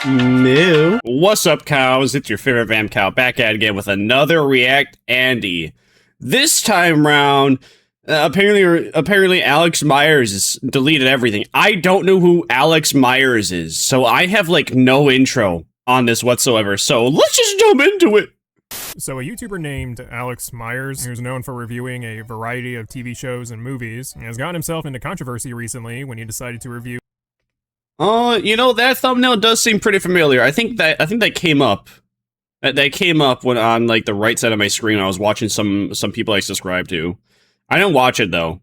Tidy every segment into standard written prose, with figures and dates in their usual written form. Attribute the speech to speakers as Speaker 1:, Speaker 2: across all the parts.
Speaker 1: Moo. What's up, cows? It's your favorite Vam Cow back at it again with another React Andy. This time round, apparently Alex Meyers has deleted everything. I don't know who Alex Meyers is, so I have like no intro on this whatsoever. So let's just jump into it.
Speaker 2: So a YouTuber named Alex Meyers, who's known for reviewing a variety of TV shows and movies, has gotten himself into controversy recently when he decided to review.
Speaker 1: You know, that thumbnail does seem pretty familiar. I think that came up. That came up when on like the right side of my screen. I was watching some people I subscribe to. I didn't watch it though.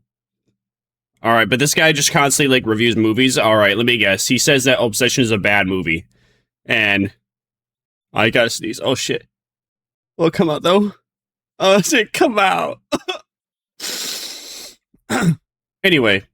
Speaker 1: All right, but this guy just constantly like reviews movies. All right, let me guess. He says that Obsession is a bad movie, and I gotta sneeze. Oh shit! Will it come out though? Oh, it didn't come out. Anyway.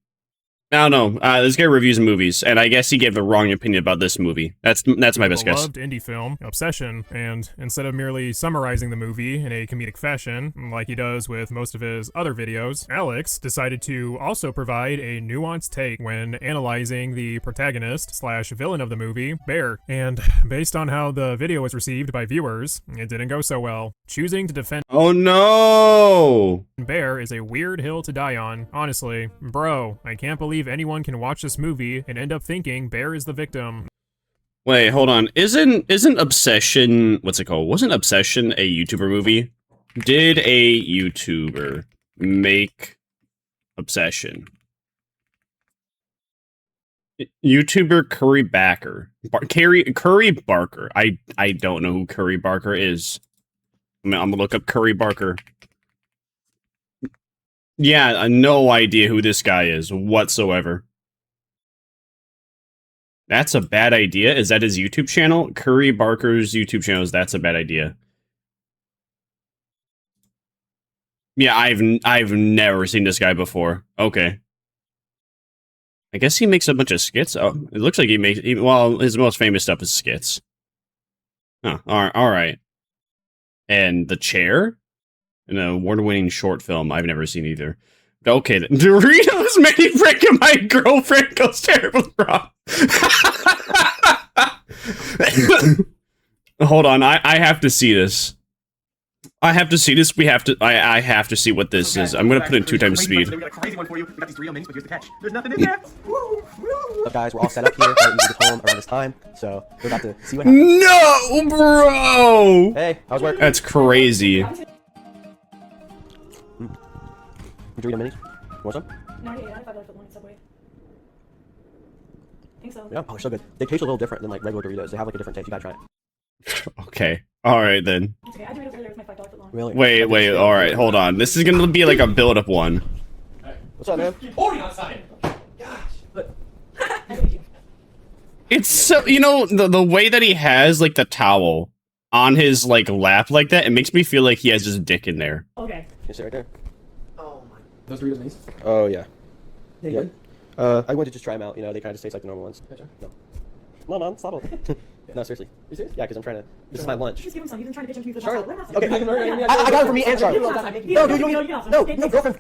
Speaker 1: I don't know. This guy reviews movies, and I guess he gave the wrong opinion about this movie. That's my best guess.
Speaker 2: Beloved indie film, Obsession, and instead of merely summarizing the movie in a comedic fashion, like he does with most of his other videos, Alex decided to also provide a nuanced take when analyzing the protagonist/villain of the movie, Bear. And based on how the video was received by viewers, it didn't go so well. Choosing to defend
Speaker 1: Oh no!
Speaker 2: Bear is a weird hill to die on. Honestly, bro, I can't believe anyone can watch this movie and end up thinking Bear is the victim.
Speaker 1: Wait, hold on. Isn't Obsession, what's it called? Wasn't Obsession a YouTuber movie? Did a YouTuber make Obsession? YouTuber Curry Barker. Curry Barker. I don't know who Curry Barker is. I'm gonna look up Curry Barker. Yeah, no idea who this guy is whatsoever. That's a bad idea. Is that his YouTube channel? Curry Barker's YouTube channel. That's a bad idea. Yeah, I've never seen this guy before. Okay. I guess he makes a bunch of skits. Oh, it looks like he makes. Well, his most famous stuff is skits. Oh, all right. And The Chair? An award-winning short film I've never seen either. Okay, Doritos made me freaking my girlfriend goes terribly wrong. Hold on, I have to see this. I have to see this. I have to see what this is. I'm gonna put it in 2 times speed.
Speaker 3: We got a crazy one for you. We got these 3 minutes, but here's the catch. There's nothing in there.
Speaker 4: Look, guys, we're all set up here. We get home around this time, so we're about to see what happens.
Speaker 1: No, bro.
Speaker 4: Hey, how's work?
Speaker 1: That's crazy.
Speaker 4: Dorito minis. Want some?
Speaker 5: No, I had $5 for one Subway. I think so.
Speaker 4: Yeah, oh, they're so good. They taste a little different than like regular Doritos. They have like a different taste. You gotta try it.
Speaker 1: Okay. All right then.
Speaker 5: It's okay. I had Doritos earlier with my $5 foot long.
Speaker 4: Really?
Speaker 1: Wait. All right, hold on. This is gonna be like a build-up one.
Speaker 4: What's up, man?
Speaker 1: It's so, you know, the way that he has like the towel on his like lap like that, it makes me feel like he has his dick in there.
Speaker 5: Okay.
Speaker 4: You sit right there.
Speaker 3: Oh my. Those Doritos minis?
Speaker 4: Oh yeah.
Speaker 3: They
Speaker 4: Yeah.
Speaker 3: good?
Speaker 4: I wanted to just try them out. You know, they kind of just taste like the normal ones. No. No, man, stop it. No, seriously.
Speaker 3: You serious?
Speaker 4: Yeah, because I'm trying to. This is my lunch.
Speaker 5: Just give him some. He's been trying to pitch him to me for the
Speaker 4: Charlotte.
Speaker 5: past
Speaker 4: Okay. I got it for me and Charlotte. No, dude, you don't. No, girlfriend.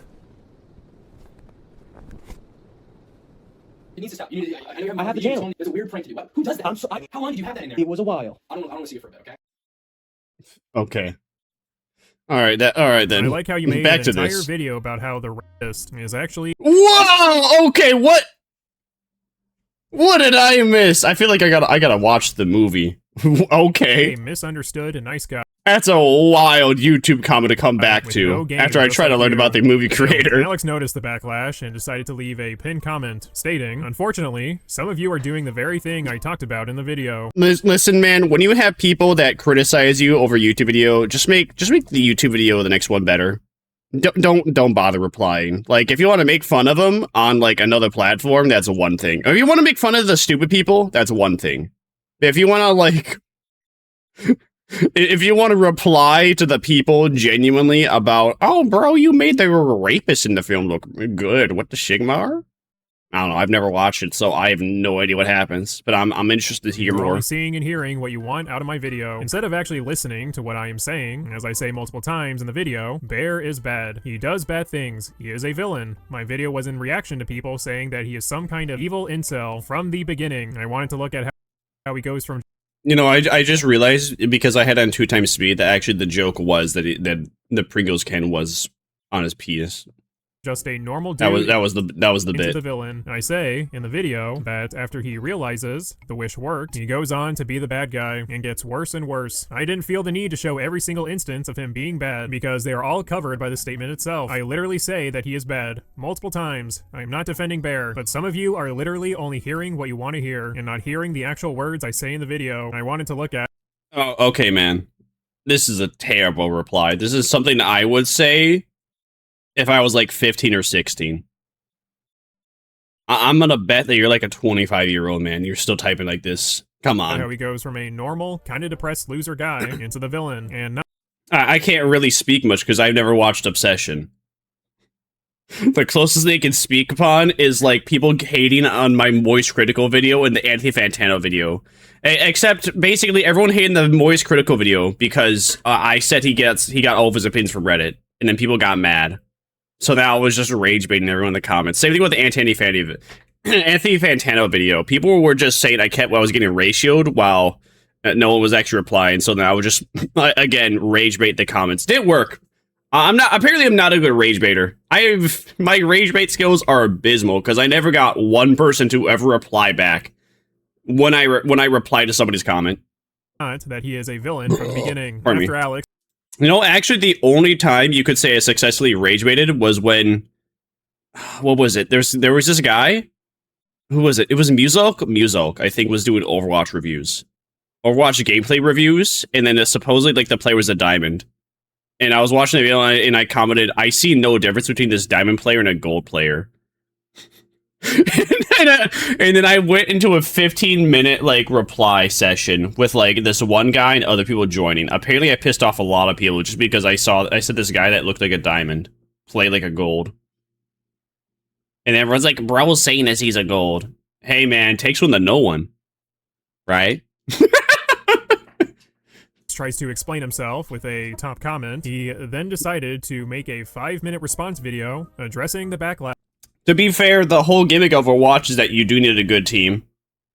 Speaker 3: You need to stop. You need to,
Speaker 4: I have the channel.
Speaker 3: There's a weird prank to do. What? Who does that? How long did you have that in there?
Speaker 4: It was a while.
Speaker 3: I don't want to see it for a bit, okay?
Speaker 1: Okay. All right then.
Speaker 2: I like how you made
Speaker 1: Back
Speaker 2: an
Speaker 1: to
Speaker 2: entire
Speaker 1: this.
Speaker 2: video about how the rapist is actually.
Speaker 1: Whoa! Okay, what? What did I miss? I feel like I gotta watch the movie. Okay.
Speaker 2: A misunderstood and nice guy.
Speaker 1: That's a wild YouTube comment to come back
Speaker 2: with
Speaker 1: to
Speaker 2: no game,
Speaker 1: after I
Speaker 2: just
Speaker 1: try to
Speaker 2: like
Speaker 1: learn
Speaker 2: you.
Speaker 1: about the movie creator.
Speaker 2: Alex noticed the backlash and decided to leave a pinned comment stating, "Unfortunately, some of you are doing the very thing I talked about in the video."
Speaker 1: Listen, man, when you have people that criticize you over a YouTube video, just make the YouTube video the next one better. Don't bother replying. Like, if you want to make fun of them on like another platform, that's one thing. If you want to make fun of the stupid people, that's one thing. If you want to like, if you want to reply to the people genuinely about, oh, bro, you made the rapist in the film look good. What the shigmar? I don't know. I've never watched it, so I have no idea what happens. But I'm interested to hear
Speaker 2: You're
Speaker 1: more.
Speaker 2: only seeing and hearing what you want out of my video. Instead of actually listening to what I am saying, as I say multiple times in the video, Bear is bad. He does bad things. He is a villain. My video was in reaction to people saying that he is some kind of evil incel from the beginning. I wanted to look at how he goes from
Speaker 1: You know, I just realized because I had on 2x speed that actually the joke was that that the Pringles can was on his penis.
Speaker 2: Just a normal dude.
Speaker 1: That was the
Speaker 2: into
Speaker 1: bit.
Speaker 2: the villain. I say in the video that after he realizes the wish worked, he goes on to be the bad guy and gets worse and worse. I didn't feel the need to show every single instance of him being bad because they are all covered by the statement itself. I literally say that he is bad multiple times. I'm not defending Bear, but some of you are literally only hearing what you want to hear and not hearing the actual words I say in the video. I wanted to look at.
Speaker 1: Oh, okay, man. This is a terrible reply. This is something I would say if I was like 15 or 16. I'm gonna bet that you're like a 25-year-old man. You're still typing like this. Come on.
Speaker 2: How he goes from a normal, kind of depressed loser guy into the villain, and not
Speaker 1: I can't really speak much because I've never watched Obsession. The closest they can speak upon is like people hating on my Moist Critical video and the Anti-Fantano video. Except basically everyone hating the Moist Critical video because I said he got all of his opinions from Reddit, and then people got mad. So now I was just rage baiting everyone in the comments. Same thing with the Anthony Fantano video. People were just saying I was getting ratioed while no one was actually replying. So now I would just again rage bait the comments. Didn't work. I'm not a good rage baiter. My rage bait skills are abysmal because I never got one person to ever reply back when I reply to somebody's comment.
Speaker 2: That he is a villain from the beginning.
Speaker 1: Pardon
Speaker 2: After
Speaker 1: me.
Speaker 2: Alex
Speaker 1: You know, actually, the only time you could say I successfully rage baited was when, what was it? There was this guy. Who was it? It was Muzulk. Muzulk, I think, was doing Overwatch reviews, Overwatch gameplay reviews, and then supposedly like the player was a diamond. And I was watching the video and I commented, "I see no difference between this diamond player and a gold player." and then I went into a 15-minute like reply session with like this one guy and other people joining. Apparently, I pissed off a lot of people just because I said this guy that looked like a diamond play like a gold, and everyone's like, "Bro was saying this, he's a gold." Hey man, takes one to know one, right?
Speaker 2: tries to explain himself with a top comment. He then decided to make a 5-minute response video addressing the backlash.
Speaker 1: To be fair, the whole gimmick of Overwatch is that you do need a good team.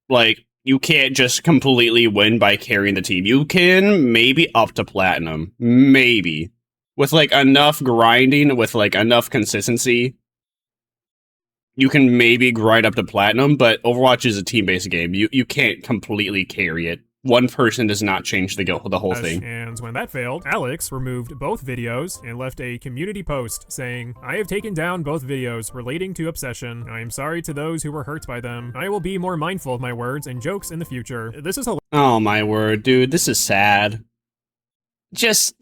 Speaker 1: Like, you can't just completely win by carrying the team. You can maybe up to platinum. Maybe. With, like, enough grinding, with, like, enough consistency, you can maybe grind up to platinum, but Overwatch is a team-based game. You can't completely carry it. One person does not change the whole thing.
Speaker 2: And when that failed, Alex removed both videos and left a community post saying, "I have taken down both videos relating to Obsession. I am sorry to those who were hurt by them. I will be more mindful of my words and jokes in the future." This is
Speaker 1: Oh my word, dude, this is sad. Just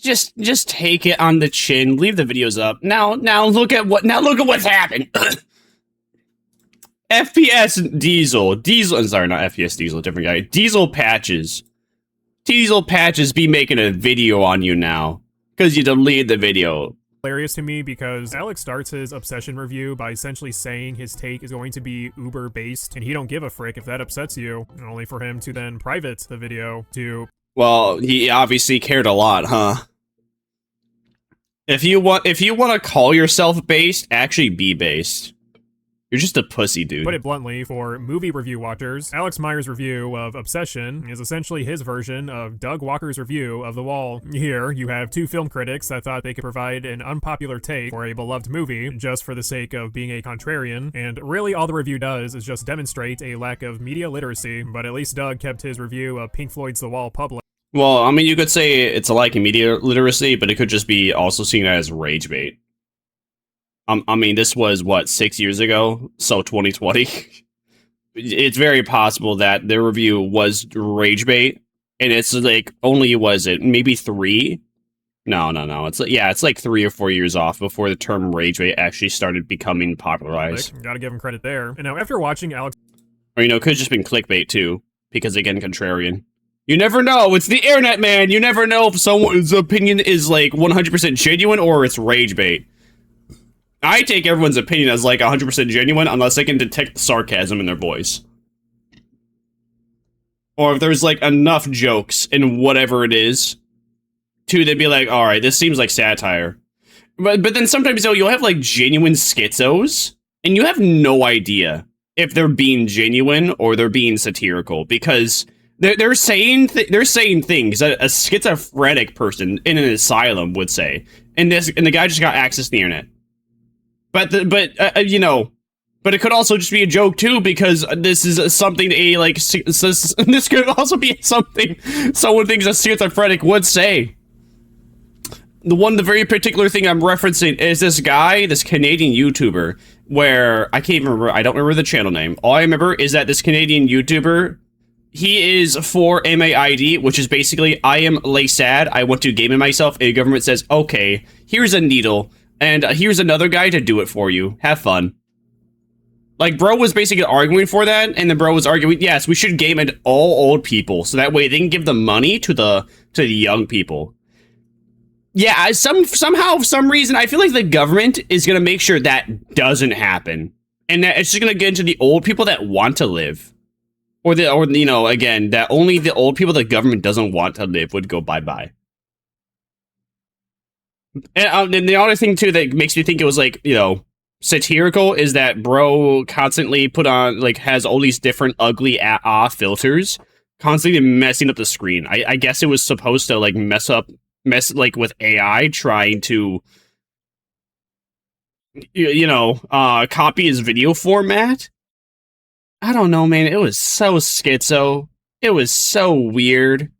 Speaker 1: take it on the chin. Leave the videos up. Now look at what's happened. FPS Diesel, sorry, not FPS Diesel, different guy. Diesel Patches be making a video on you now because you deleted the video.
Speaker 2: hilarious to me because Alex starts his Obsession review by essentially saying his take is going to be Uber based and he don't give a frick if that upsets you, and only for him to then private the video to.
Speaker 1: Well, he obviously cared a lot, huh? If you want to call yourself based, actually be based. You're just a pussy, dude.
Speaker 2: Put it bluntly, for movie review watchers, Alex Meyers' review of Obsession is essentially his version of Doug Walker's review of The Wall. Here, you have two film critics that thought they could provide an unpopular take for a beloved movie just for the sake of being a contrarian, and really all the review does is just demonstrate a lack of media literacy, but at least Doug kept his review of Pink Floyd's The Wall public.
Speaker 1: Well, I mean, you could say it's a lack of media literacy, but it could just be also seen as rage bait. I mean, this was, what, 6 years ago? So 2020? It's very possible that the review was rage bait, and it's like, only, was it, maybe 3? No. It's like 3 or 4 years off before the term rage bait actually started becoming popularized.
Speaker 2: Gotta give him credit there. And now, after watching Alex...
Speaker 1: Or, it could have just been clickbait, too, because, again, contrarian. You never know. It's the internet, man. You never know if someone's opinion is, like, 100% genuine or it's rage bait. I take everyone's opinion as, like, 100% genuine unless I can detect the sarcasm in their voice. Or if there's, like, enough jokes in whatever it is to they'd be like, alright, this seems like satire. But then sometimes, you'll have, like, genuine schizos, and you have no idea if they're being genuine or they're being satirical, because They're saying things that a schizophrenic person in an asylum would say, and the guy just got access to the internet. But it could also just be a joke too, because this is something this could also be something someone thinks a schizophrenic would say. The very particular thing I'm referencing is this Canadian YouTuber, where I don't remember the channel name. All I remember is that this Canadian YouTuber, he is for MAID, which is basically, I am lay sad, I want to game in myself, and the government says, okay, here's a needle, and here's another guy to do it for you. Have fun. Like, bro was basically arguing for that, and then bro was arguing, yes, we should game in all old people, so that way they can give the money to the young people. Yeah, somehow, for some reason, I feel like the government is going to make sure that doesn't happen. And that it's just going to get into the old people that want to live. Or again, that only the old people the government doesn't want to live would go bye-bye. And the other thing, too, that makes me think it was, like, satirical is that bro constantly put on, like, has all these different ugly filters, constantly messing up the screen. I guess it was supposed to, like, mess with AI trying to copy his video format. I don't know, man. It was so schizo. It was so weird.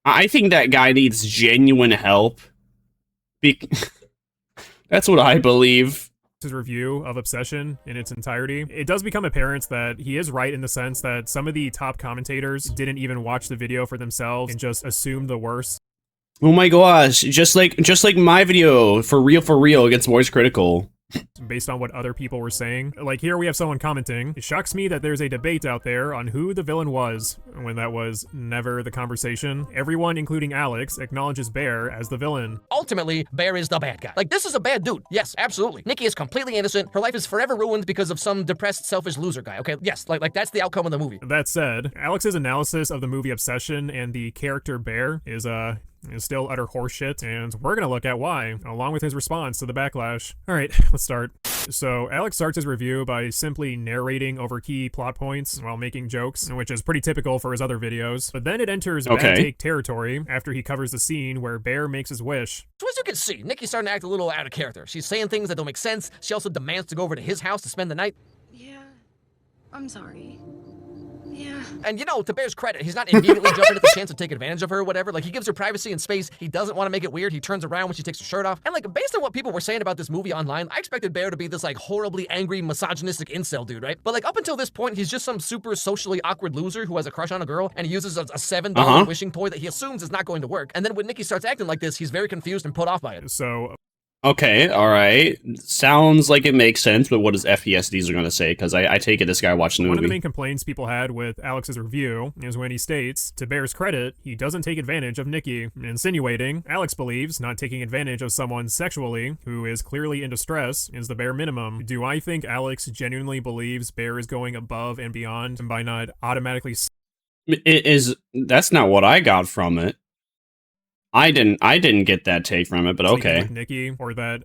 Speaker 1: I think that guy needs genuine help. That's what I believe.
Speaker 2: His review of Obsession in its entirety, it does become apparent that he is right in the sense that some of the top commentators didn't even watch the video for themselves and just assumed the worst.
Speaker 1: Oh my gosh, just like my video for real against Voice Critical.
Speaker 2: Based on what other people were saying. Like, here we have someone commenting, it shocks me that there's a debate out there on who the villain was, when that was never the conversation. Everyone, including Alex, acknowledges Bear as the villain.
Speaker 6: Ultimately, Bear is the bad guy. Like, this is a bad dude. Yes, absolutely. Nikki is completely innocent. Her life is forever ruined because of some depressed, selfish loser guy, okay? Yes, like that's the outcome of the movie.
Speaker 2: That said, Alex's analysis of the movie Obsession and the character Bear is still utter horseshit, and we're gonna look at why, along with his response to the backlash. Alright, let's start. So, Alex starts his review by simply narrating over key plot points while making jokes, which is pretty typical for his other videos. But then it enters bad take territory after he covers the scene where Bear makes his wish.
Speaker 6: So as you can see, Nikki's starting to act a little out of character. She's saying things that don't make sense. She also demands to go over to his house to spend the night.
Speaker 7: Yeah, I'm sorry. Yeah.
Speaker 6: And to Bear's credit, he's not immediately jumping at the chance to take advantage of her or whatever. Like, he gives her privacy and space. He doesn't want to make it weird. He turns around when she takes her shirt off. And, like, based on what people were saying about this movie online, I expected Bear to be this, like, horribly angry, misogynistic incel dude, right? But, like, up until this point, he's just some super socially awkward loser who has a crush on a girl, and he uses a $7 wishing toy that he assumes is not going to work. And then when Nikki starts acting like this, he's very confused and put off by it.
Speaker 2: So...
Speaker 1: Okay, alright. Sounds like it makes sense, but what does FESDs are going to say? Because I take it this guy watched the movie.
Speaker 2: One of the main complaints people had with Alex's review is when he states, to Bear's credit, he doesn't take advantage of Nikki, insinuating Alex believes not taking advantage of someone sexually who is clearly in distress is the bare minimum. Do I think Alex genuinely believes Bear is going above and beyond by not automatically...
Speaker 1: That's not what I got from it. I didn't get that take from it, but okay.
Speaker 2: Nikki, or that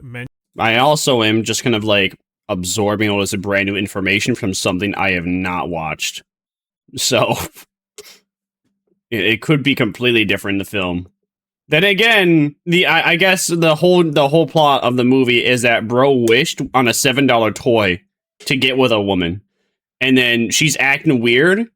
Speaker 1: I also am just kind of like absorbing all this brand new information from something I have not watched. So it could be completely different in the film. Then again, I guess the whole plot of the movie is that bro wished on a $7 toy to get with a woman. And then she's acting weird.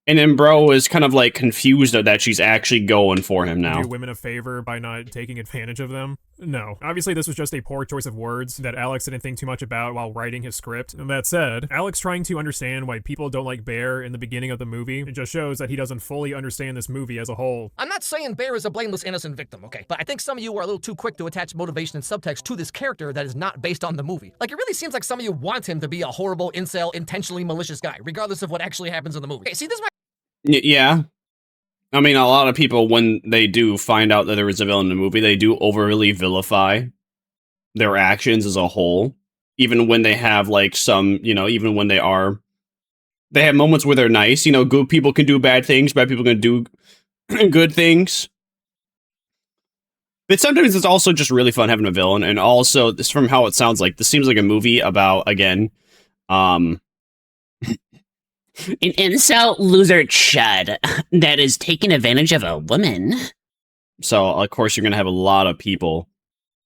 Speaker 1: And then bro is kind of like confused that she's actually going for him now.
Speaker 2: Do women a favor by not taking advantage of them? No. Obviously, this was just a poor choice of words that Alex didn't think too much about while writing his script. And that said, Alex trying to understand why people don't like Bear in the beginning of the movie, it just shows that he doesn't fully understand this movie as a whole.
Speaker 6: I'm not saying Bear is a blameless, innocent victim, okay? But I think some of you are a little too quick to attach motivation and subtext to this character that is not based on the movie. Like, it really seems like some of you want him to be a horrible, incel, intentionally malicious guy, regardless of what actually happens in the movie. Okay, see, this is my...
Speaker 1: Yeah. I mean, a lot of people, when they do find out that there is a villain in the movie, they do overly vilify their actions as a whole. Even when they have, like, some, even when they have moments where they're nice. Good people can do bad things, bad people can do good things. But sometimes it's also just really fun having a villain. And also, this, from how it sounds like, this seems like a movie about, again,
Speaker 8: An incel loser chud that is taking advantage of a woman.
Speaker 1: So, of course, you're going to have a lot of people,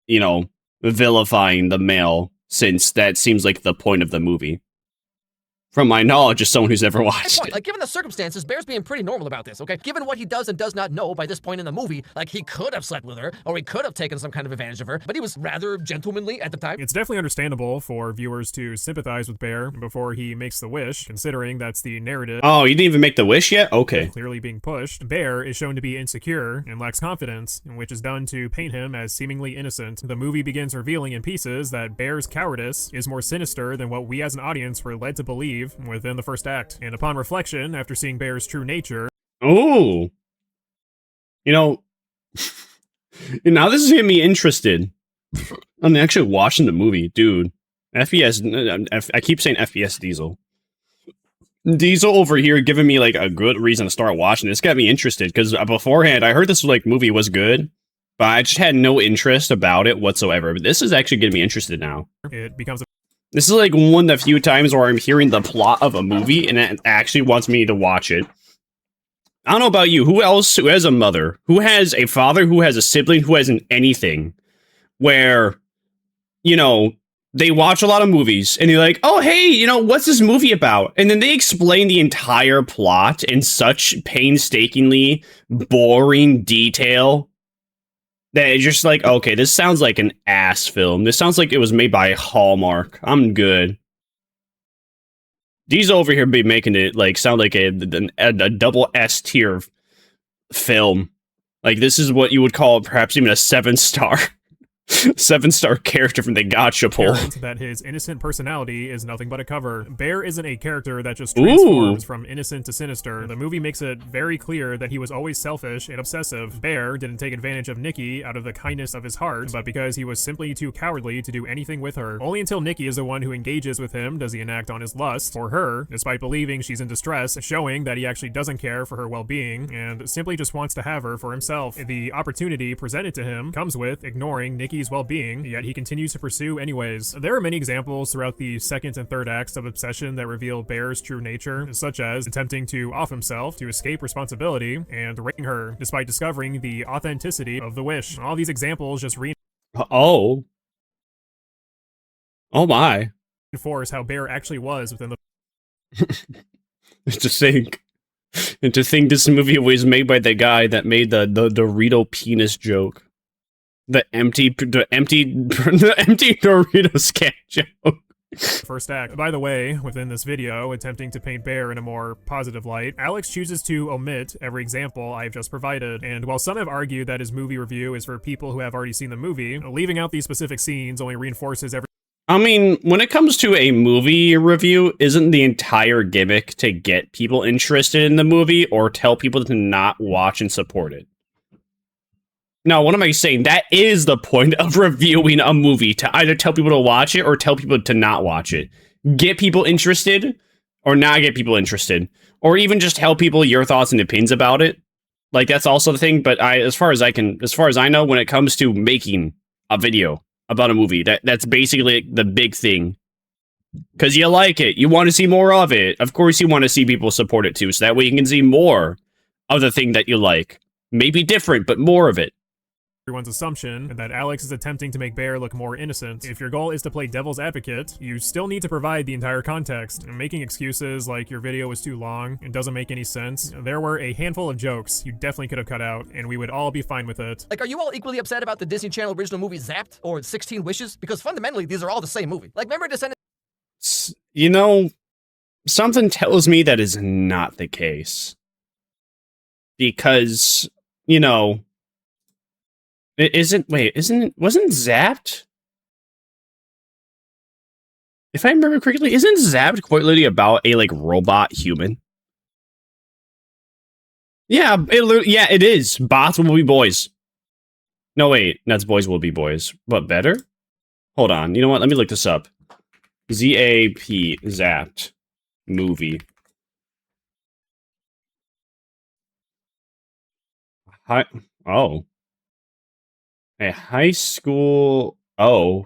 Speaker 1: you know, vilifying the male, since that seems like the point of the movie. From my knowledge, as someone who's ever watched it.
Speaker 6: Like, given the circumstances, Bear's being pretty normal about this, okay? Given what he does and does not know by this point in the movie, like, he could have slept with her, or he could have taken some kind of advantage of her, but he was rather gentlemanly at the time.
Speaker 2: It's definitely understandable for viewers to sympathize with Bear before he makes the wish, considering that's the narrative.
Speaker 1: Oh, you didn't even make the wish yet? Okay.
Speaker 2: Clearly being pushed. Bear is shown to be insecure and lacks confidence, which is done to paint him as seemingly innocent. The movie begins revealing in pieces that Bear's cowardice is more sinister than what we as an audience were led to believe within the first act. And upon reflection, after seeing Bear's true nature...
Speaker 1: Oh! You know, now this is getting me interested. I'm actually watching the movie. Dude, FPS... I keep saying FPS Diesel. Diesel over here giving me, like, a good reason to start watching this. Got me interested, because beforehand, I heard this, like, movie was good, but I just had no interest about it whatsoever. But this is actually getting me interested now.
Speaker 2: It becomes a...
Speaker 1: This is like one of the few times where I'm hearing the plot of a movie and it actually wants me to watch it. I don't know about you. Who else who has a mother? Who has a father? Who has a sibling? Who hasn't anything? Where, you know, they watch a lot of movies and they're like, oh, hey, you know, what's this movie about? And then they explain the entire plot in such painstakingly boring detail that it's just like, okay, this sounds like an ass film. This sounds like it was made by Hallmark. I'm good. These over here be making it like sound like a double S tier film. Like this is what you would call perhaps even a 7-star. 7-star character from the Gotcha poll.
Speaker 2: That his innocent personality is nothing but a cover. Bear isn't a character that just transforms from innocent to sinister. The movie makes it very clear that he was always selfish and obsessive. Bear didn't take advantage of Nikki out of the kindness of his heart, but because he was simply too cowardly to do anything with her. Only until Nikki is the one who engages with him does he enact on his lust for her, despite believing she's in distress, showing that he actually doesn't care for her well-being and simply just wants to have her for himself. The opportunity presented to him comes with ignoring Nikki's well-being, yet he continues to pursue anyways. There are many examples throughout the second and third acts of obsession that reveal Bear's true nature, such as attempting to off himself to escape responsibility and raping her, despite discovering the authenticity of the wish. All these examples just
Speaker 1: Oh my.
Speaker 2: reinforce how Bear actually was within the...
Speaker 1: To think. And to think this movie was made by the guy that made the Dorito penis joke. The empty Doritos cat joke.
Speaker 2: First act. By the way, within this video, attempting to paint Bear in a more positive light, Alex chooses to omit every example I've just provided, and while some have argued that his movie review is for people who have already seen the movie, leaving out these specific scenes only reinforces every...
Speaker 1: I mean, when it comes to a movie review, isn't the entire gimmick to get people interested in the movie or tell people to not watch and support it? No, what am I saying? That is the point of reviewing a movie, to either tell people to watch it or tell people to not watch it. Get people interested or not get people interested. Or even just tell people your thoughts and opinions about it. Like, that's also the thing, but as far as I know, when it comes to making a video about a movie, that's basically the big thing. Because you like it. You want to see more of it. Of course you want to see people support it too, so that way you can see more of the thing that you like. Maybe different, but more of it.
Speaker 2: Everyone's assumption that Alex is attempting to make Bear look more innocent. If your goal is to play devil's advocate, you still need to provide the entire context. Making excuses like your video was too long and doesn't make any sense. There were a handful of jokes you definitely could have cut out, and we would all be fine with it.
Speaker 6: Like, are you all equally upset about the Disney Channel original movie Zapped or 16 Wishes? Because fundamentally, these are all the same movie. Like, remember Descendants?
Speaker 1: You know, something tells me that is not the case. Because, you know... wasn't Zapped? If I remember correctly, isn't Zapped quite literally about a, like, robot human? Yeah, it is. Bots will be boys. No, wait, that's boys will be boys. But better? Hold on, you know what? Let me look this up. Z-A-P, Zapped, movie. Hi, oh. A high school... Oh.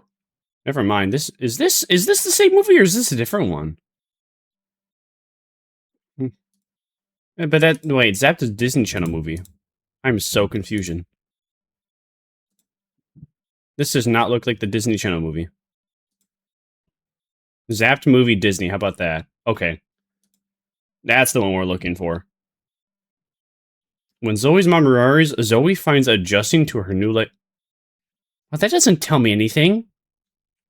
Speaker 1: Never mind. Is this the same movie or is this a different one? But wait, Zapped is a Disney Channel movie. I'm so confusion. This does not look like the Disney Channel movie. Zapped movie Disney, how about that? Okay. That's the one we're looking for. When Zoe's mom remarries, Zoe finds adjusting to her new life. Well, that doesn't tell me anything.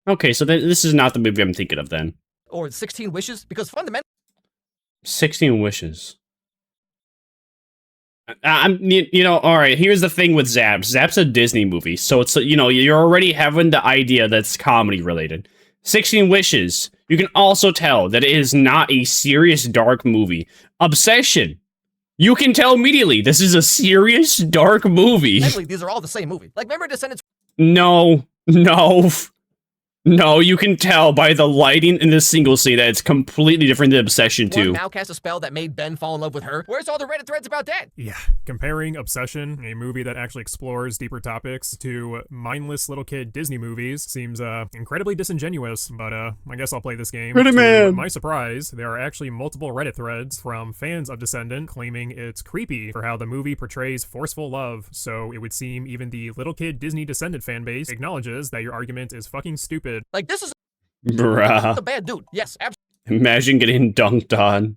Speaker 1: Okay, so this is not the movie I'm thinking of then.
Speaker 6: Or 16 Wishes, because fundamentally
Speaker 1: 16 Wishes. All right, here's the thing with Zap. Zap's a Disney movie, so it's, you're already having the idea that's comedy related. 16 Wishes, you can also tell that it is not a serious dark movie. Obsession, you can tell immediately this is a serious dark movie.
Speaker 6: these are all the same movie. Like, remember Descendants?
Speaker 1: No, you can tell by the lighting in the single scene that it's completely different than Obsession 2.
Speaker 6: Now cast a spell that made Ben fall in love with her. Where's all the Reddit threads about that?
Speaker 2: Yeah, comparing Obsession, a movie that actually explores deeper topics, to mindless little kid Disney movies seems incredibly disingenuous, but I guess I'll play this game. To my surprise, there are actually multiple Reddit threads from fans of Descendant claiming it's creepy for how the movie portrays forceful love, so it would seem even the little kid Disney Descendant fanbase acknowledges that your argument is fucking stupid.
Speaker 6: Like, this is
Speaker 1: Bruh.
Speaker 6: a bad dude. Yes, absolutely.
Speaker 1: Imagine getting dunked on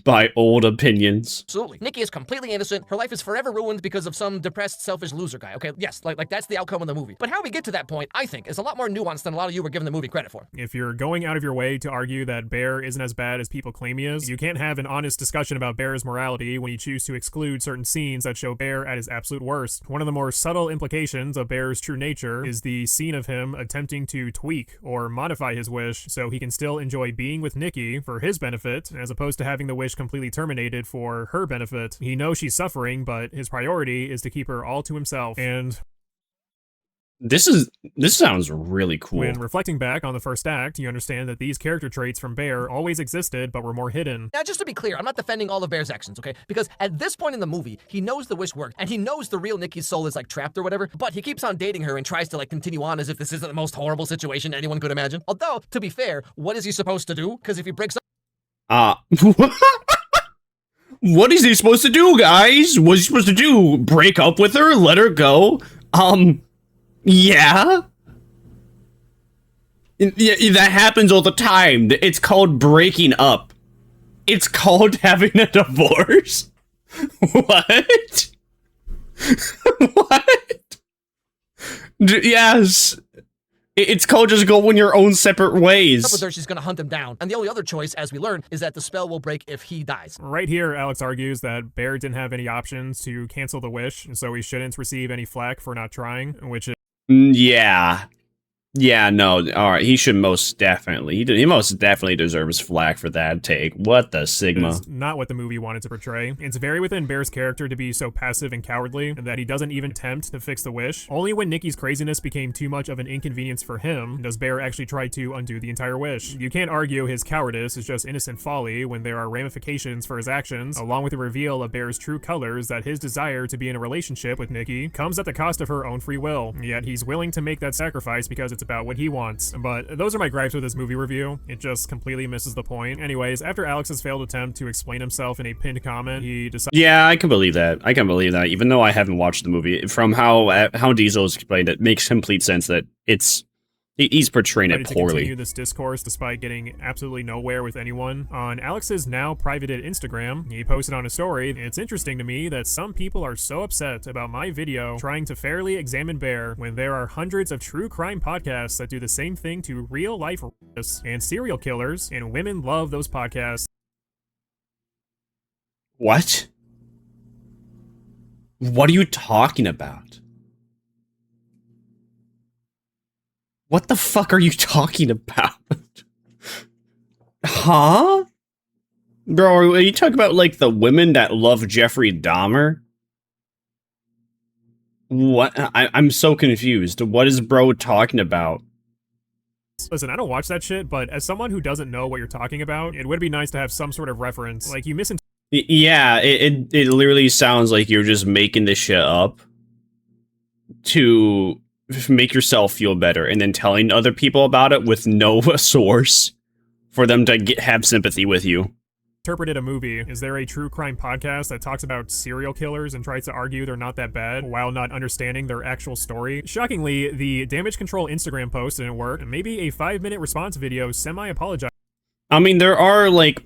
Speaker 1: by old opinions.
Speaker 6: Absolutely. Nikki is completely innocent. Her life is forever ruined because of some depressed, selfish loser guy. Okay, yes, like that's the outcome of the movie. But how we get to that point, I think, is a lot more nuanced than a lot of you were giving the movie credit for.
Speaker 2: If you're going out of your way to argue that Bear isn't as bad as people claim he is, you can't have an honest discussion about Bear's morality when you choose to exclude certain scenes that show Bear at his absolute worst. One of the more subtle implications of Bear's true nature is the scene of him attempting to tweak or modify his wish so he can still enjoy being with Nikki for his benefit, as opposed to having the wish completely terminated for her benefit. He knows she's suffering, but his priority is to keep her all to himself. And
Speaker 1: this sounds really cool.
Speaker 2: when reflecting back on the first act, you understand that these character traits from Bear always existed, but were more hidden.
Speaker 6: Now, just to be clear, I'm not defending all of Bear's actions, okay? Because at this point in the movie, he knows the wish worked, and he knows the real Nikki's soul is, like, trapped or whatever, but he keeps on dating her and tries to, like, continue on as if this isn't the most horrible situation anyone could imagine. Although, to be fair, what is he supposed to do? Because if he breaks up...
Speaker 1: What is he supposed to do, guys? What's he supposed to do? Break up with her? Let her go? Yeah? Yeah, that happens all the time. It's called breaking up. It's called having a divorce? What? What? Yes. It's called just going your own separate ways.
Speaker 6: with her, she's gonna hunt him down. And the only other choice, as we learn, is that the spell will break if he dies.
Speaker 2: Right here, Alex argues that Bear didn't have any options to cancel the wish, so he shouldn't receive any flack for not trying, which is...
Speaker 1: Yeah. Yeah, no, alright, he should most definitely. He most definitely deserves flack for that take. What the Sigma?
Speaker 2: It's not what the movie wanted to portray. It's very within Bear's character to be so passive and cowardly that he doesn't even attempt to fix the wish. Only when Nikki's craziness became too much of an inconvenience for him does Bear actually try to undo the entire wish. You can't argue his cowardice is just innocent folly when there are ramifications for his actions, along with the reveal of Bear's true colors that his desire to be in a relationship with Nikki comes at the cost of her own free will. Yet he's willing to make that sacrifice because it's about what he wants. But those are my gripes with this movie review. It just completely misses the point. Anyways, after Alex's failed attempt to explain himself in a pinned comment, he decided...
Speaker 1: Yeah, I can believe that. I can believe that, even though I haven't watched the movie. From how Diesel's explained it, makes complete sense that he's portraying it
Speaker 2: to
Speaker 1: poorly.
Speaker 2: continue this discourse despite getting absolutely nowhere with anyone. On Alex's now privated Instagram, he posted on a story, "It's interesting to me that some people are so upset about my video trying to fairly examine Bear when there are hundreds of true crime podcasts that do the same thing to real life rapists and serial killers, and women love those podcasts."
Speaker 1: What? What are you talking about? What the fuck are you talking about? Huh? Bro, are you talking about, like, the women that love Jeffrey Dahmer? What? I'm so confused. What is bro talking about?
Speaker 2: Listen, I don't watch that shit, but as someone who doesn't know what you're talking about, it would be nice to have some sort of reference. Like, you
Speaker 1: Yeah, it literally sounds like you're just making this shit up to make yourself feel better and then telling other people about it with no source for them to have sympathy with you.
Speaker 2: Interpreted a movie. Is there a true crime podcast that talks about serial killers and tries to argue they're not that bad while not understanding their actual story? Shockingly, the damage control Instagram post didn't work, and maybe a 5-minute response video semi-apologizing.
Speaker 1: I mean, there are like,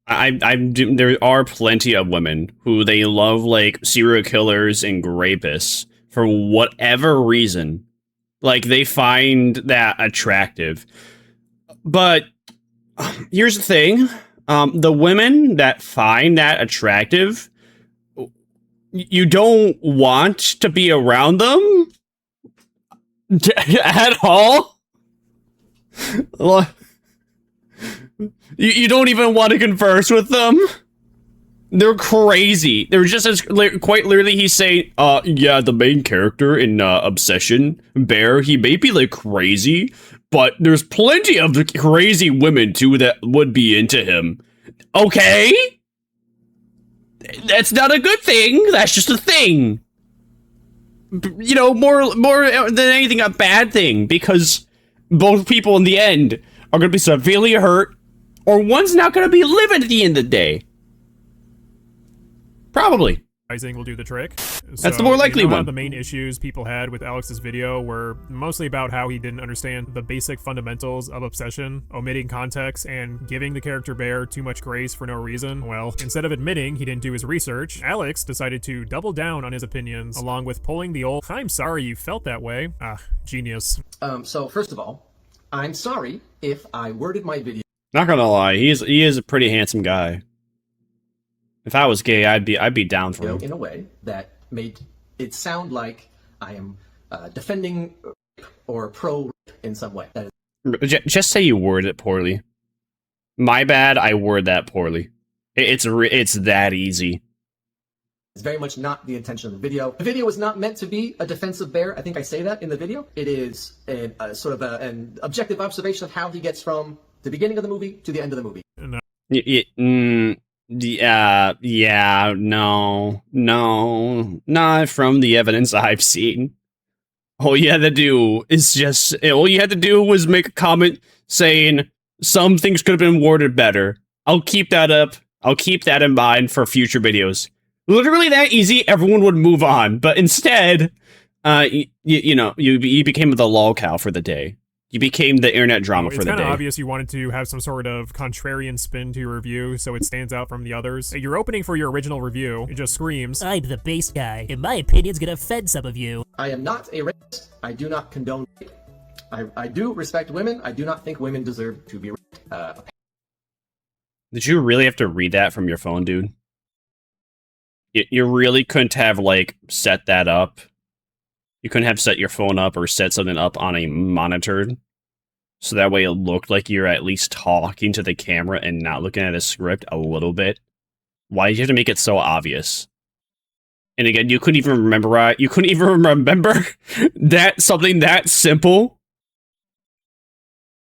Speaker 1: there are plenty of women who they love like serial killers and rapists for whatever reason. Like they find that attractive. But here's the thing. The women that find that attractive, you don't want to be around them at all. You don't even want to converse with them. They're crazy. They're just as quite literally. He's saying, yeah, the main character in Obsession, Bear, he may be like crazy, but there's plenty of crazy women too that would be into him. Okay, that's not a good thing. That's just a thing. You know, more than anything, a bad thing, because both people in the end are going to be severely hurt, or one's not going to be living at the end of the day. Probably.
Speaker 2: Will do the trick.
Speaker 1: That's the more likely one.
Speaker 2: The main issues people had with Alex's video were mostly about how he didn't understand the basic fundamentals of obsession, omitting context, and giving the character Bear too much grace for no reason. Well, instead of admitting he didn't do his research, Alex decided to double down on his opinions, along with pulling the old "I'm sorry you felt that way." Ah, genius.
Speaker 3: So first of all, I'm sorry if I worded my video.
Speaker 1: Not gonna lie, he is a pretty handsome guy. If I was gay, I'd be down for him.
Speaker 3: In a way that made it sound like I am defending or pro in some way. That is
Speaker 1: just say you worded it poorly. My bad, I word that poorly. It's that easy.
Speaker 3: It's very much not the intention of the video. The video was not meant to be a defense of Bear. I think I say that in the video. It is a sort of an objective observation of how he gets from the beginning of the movie to the end of the movie.
Speaker 1: No, not from the evidence I've seen. All you had to do was make a comment saying some things could have been worded better. I'll keep that up. I'll keep that in mind for future videos. Literally that easy, everyone would move on. But instead, you became the lol cow for the day. You became the internet drama for the day.
Speaker 2: It's kind of obvious you wanted to have some sort of contrarian spin to your review, so it stands out from the others. Your opening for your original review, it just screams,
Speaker 9: "I'm the base guy. In my opinion's gonna offend some of you."
Speaker 3: I am not a rapist. I do not condone rape. I do respect women. I do not think women deserve to be raped.
Speaker 1: Did you really have to read that from your phone, dude? You really couldn't have, like, set that up? You couldn't have set your phone up or set something up on a monitor? So that way it looked like you're at least talking to the camera and not looking at a script a little bit? Why did you have to make it so obvious? And again, you couldn't even remember that something that simple?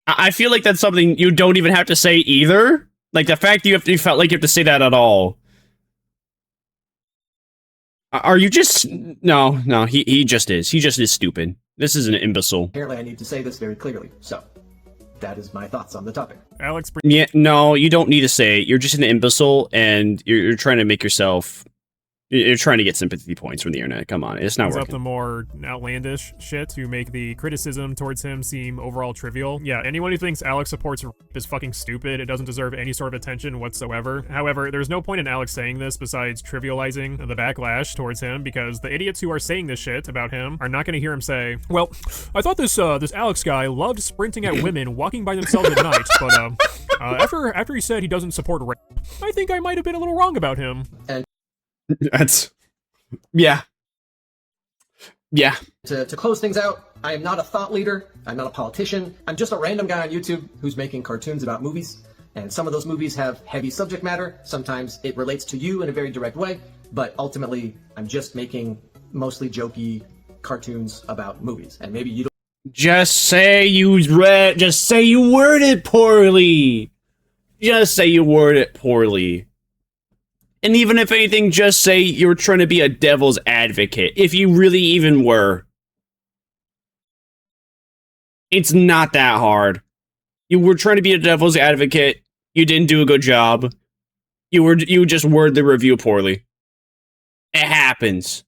Speaker 1: I feel like that's something you don't even have to say either. Like the fact you felt like you have to say that at all. Are you just... No, he just is. He just is stupid. This is an imbecile.
Speaker 3: Apparently I need to say this very clearly. So, that is my thoughts on the topic.
Speaker 2: Alex...
Speaker 1: Yeah, no, you don't need to say it. You're just an imbecile, and you're trying to make yourself... You're trying to get sympathy points from the internet. Come on, it's not working.
Speaker 2: Up the more outlandish shit to make the criticism towards him seem overall trivial. Yeah, anyone who thinks Alex supports rape is fucking stupid. It doesn't deserve any sort of attention whatsoever. However, there's no point in Alex saying this besides trivializing the backlash towards him, because the idiots who are saying this shit about him are not going to hear him say, "Well, I thought this Alex guy loved sprinting at women walking by themselves at night, but after he said he doesn't support rape, I think I might have been a little wrong about him."
Speaker 3: And
Speaker 1: that's... Yeah.
Speaker 3: To close things out, I am not a thought leader. I'm not a politician. I'm just a random guy on YouTube who's making cartoons about movies. And some of those movies have heavy subject matter. Sometimes it relates to you in a very direct way. But ultimately, I'm just making mostly jokey cartoons about movies. And maybe you don't...
Speaker 1: Just say you word it poorly. Just say you word it poorly. And even if anything, just say you're trying to be a devil's advocate, if you really even were. It's not that hard. You were trying to be a devil's advocate. You didn't do a good job. You just worded the review poorly. It happens.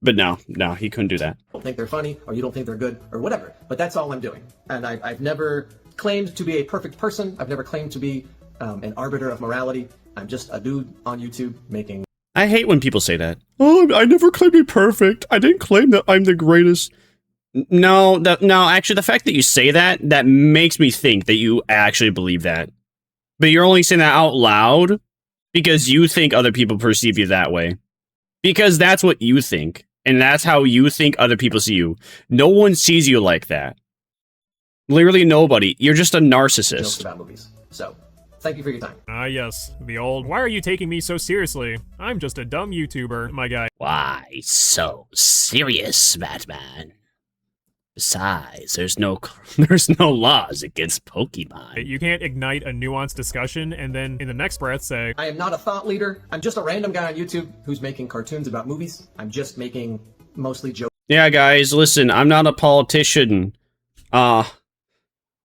Speaker 1: But no, he couldn't do that.
Speaker 3: Don't think they're funny, or you don't think they're good, or whatever. But that's all I'm doing. And I've never claimed to be a perfect person. I've never claimed to be an arbiter of morality. I'm just a dude on YouTube making...
Speaker 1: I hate when people say that. Oh, I never claimed to be perfect. I didn't claim that I'm the greatest. No, actually, the fact that you say that makes me think that you actually believe that. But you're only saying that out loud because you think other people perceive you that way. Because that's what you think. And that's how you think other people see you. No one sees you like that. Literally nobody. You're just a narcissist.
Speaker 3: Jokes about movies. So, thank you for your time.
Speaker 2: Ah, yes. The old, why are you taking me so seriously? I'm just a dumb YouTuber, my guy.
Speaker 8: Why so serious, Batman? Besides, there's no laws against Pokemon.
Speaker 2: You can't ignite a nuanced discussion and then in the next breath say,
Speaker 3: I am not a thought leader. I'm just a random guy on YouTube who's making cartoons about movies. I'm just making mostly jokes.
Speaker 1: Yeah, guys, listen, I'm not a politician. I'm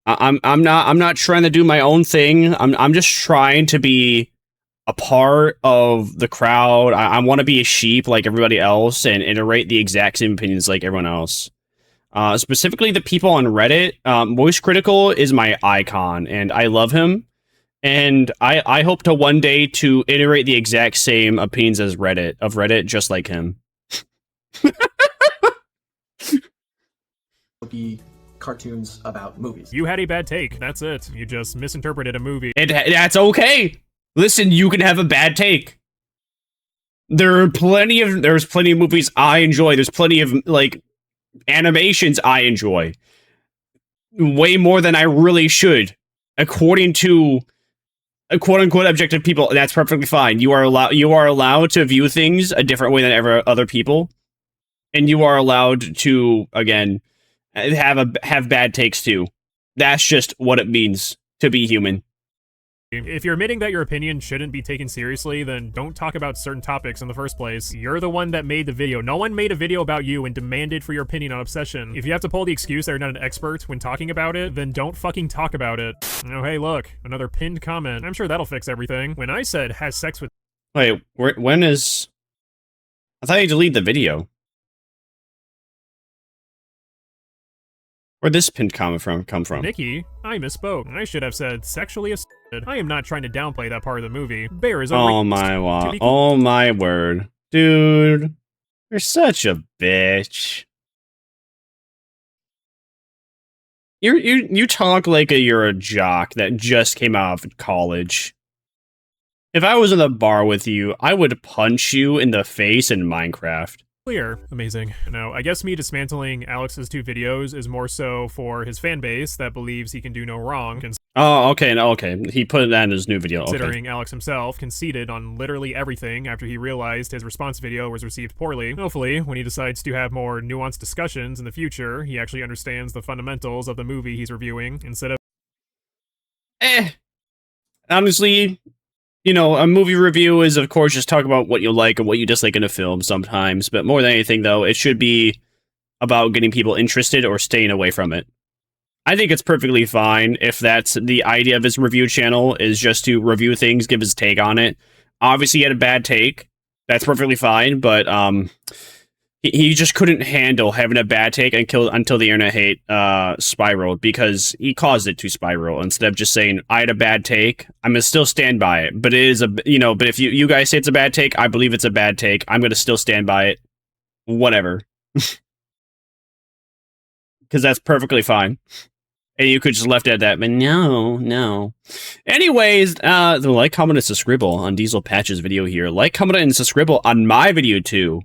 Speaker 1: not trying to do my own thing. I'm just trying to be a part of the crowd. I want to be a sheep like everybody else and iterate the exact same opinions like everyone else. Specifically the people on Reddit. Moist Critical is my icon, and I love him. And I hope to one day to iterate the exact same opinions as Reddit, just like him.
Speaker 3: Cartoons about movies.
Speaker 2: You had a bad take. That's it. You just misinterpreted a movie.
Speaker 1: That's okay. Listen, you can have a bad take. There's plenty of movies I enjoy. There's plenty of like animations I enjoy. Way more than I really should. According to quote unquote objective people, that's perfectly fine. You are allowed to view things a different way than other people. And you are allowed to, again, have bad takes too. That's just what it means to be human.
Speaker 2: If you're admitting that your opinion shouldn't be taken seriously, then don't talk about certain topics in the first place. You're the one that made the video. No one made a video about you and demanded for your opinion on obsession. If you have to pull the excuse that you're not an expert when talking about it, then don't fucking talk about it. Oh, hey, look, another pinned comment. I'm sure that'll fix everything. When I said has sex with...
Speaker 1: Wait, when is... I thought you deleted the video. Where'd this pinned comment come from?
Speaker 2: Nikki, I misspoke. I should have said sexually assaulted. I am not trying to downplay that part of the movie. Bear is
Speaker 1: oh my word. Dude, you're such a bitch. You talk like you're a jock that just came out of college. If I was in the bar with you, I would punch you in the face in Minecraft.
Speaker 2: Clear. Amazing. Now, I guess me dismantling Alex's 2 videos is more so for his fan base that believes he can do no wrong.
Speaker 1: Oh, okay, okay. He put that in his new video.
Speaker 2: Considering Alex himself conceded on literally everything after he realized his response video was received poorly. Hopefully, when he decides to have more nuanced discussions in the future, he actually understands the fundamentals of the movie he's reviewing instead of...
Speaker 1: Honestly... You know, a movie review is, of course, just talk about what you like and what you dislike in a film sometimes. But more than anything, though, it should be about getting people interested or staying away from it. I think it's perfectly fine if that's the idea of his review channel, is just to review things, give his take on it. Obviously, he had a bad take. That's perfectly fine, but he just couldn't handle having a bad take until the internet hate spiraled, because he caused it to spiral. Instead of just saying, I had a bad take, I'm going to still stand by it. But it is but if you guys say it's a bad take, I believe it's a bad take. I'm going to still stand by it. Whatever. Because that's perfectly fine. And you could just left it at that, but no. Anyways, like, comment, and subscribe on Diesel Patch's video here. Like, comment, and subscribe on my video too.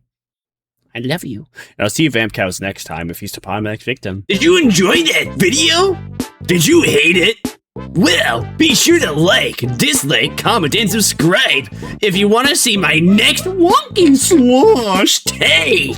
Speaker 1: I love you. And I'll see you Vamp Cows next time if he's to my next victim.
Speaker 8: Did you enjoy that video? Did you hate it? Well, be sure to like, dislike, comment, and subscribe if you want to see my next wonky slosh take.